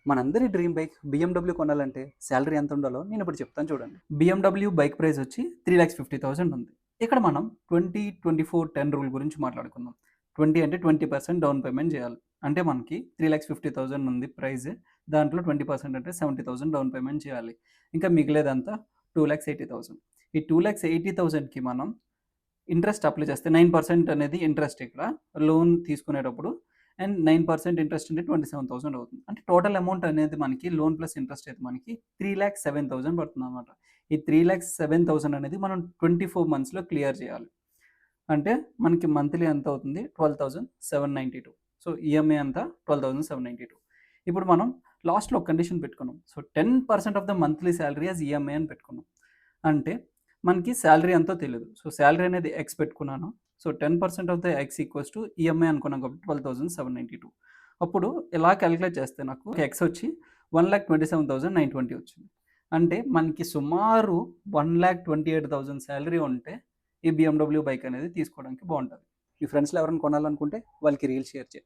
మనందరి dream bike BMW కొనాలంటే salary ఎంత ఉండాలో నేను ఇప్పుడు చెప్తాను చూడండి. బిఎండబ్ల్యూ బైక్ ప్రైస్ వచ్చి 3,50,000 ఉంది. ఇక్కడ మనం 20-24-10 రూల్ గురించి మాట్లాడుకుందాం. 20 అంటే 20% డౌన్ పేమెంట్ చేయాలి. అంటే మనకి 3,50,000 ఉంది ప్రైస్. దాంట్లో 20% అంటే 70,000 డౌన్ పేమెంట్ చేయాలి. ఇంకా మిగిలేదంతా 2,80,000. ఈ 2,80,000కి మనం ఇంట్రెస్ట్ అప్లై చేస్తే 9% అనేది ఇంట్రెస్ట్ ఇక్కడ లోన్ తీసుకునేటప్పుడు. అండ్ 9% ఇంట్రెస్ట్ అంటే 27,000 అవుతుంది. అంటే టోటల్ అమౌంట్ అనేది మనకి లోన్ ప్లస్ ఇంట్రెస్ట్ అయితే మనకి 3,07,000 పడుతుంది అనమాట. ఈ 3,07,000 అనేది మనం 24 మంత్స్లో క్లియర్ చేయాలి. అంటే మనకి మంత్లీ ఎంత అవుతుంది? 12,792. సో ఈఎంఐ అంతా 12,792. ఇప్పుడు మనం లాస్ట్లో ఒక కండిషన్ పెట్టుకున్నాం. So 10% of the monthly salary as EMI అని పెట్టుకున్నాం. అంటే మనకి శాలరీ ఎంతో తెలియదు. సో శాలరీ అనేది ఎక్స్ పెట్టుకున్నాను. So 10% of the X equals to EMI అనుకున్నాం కాబట్టి 12,792. అప్పుడు ఇలా క్యాలిక్యులేట్ చేస్తే నాకు ఎక్స్ వచ్చి 1,27,920 వచ్చింది. అంటే మనకి సుమారు 1,28,000 శాలరీ ఉంటే ఈ బిఎండబ్ల్యూ బైక్ అనేది తీసుకోవడానికి బాగుంటుంది. మీ ఫ్రెండ్స్లో ఎవరైనా కొనాలనుకుంటే వాళ్ళకి రీల్ షేర్ చేయండి.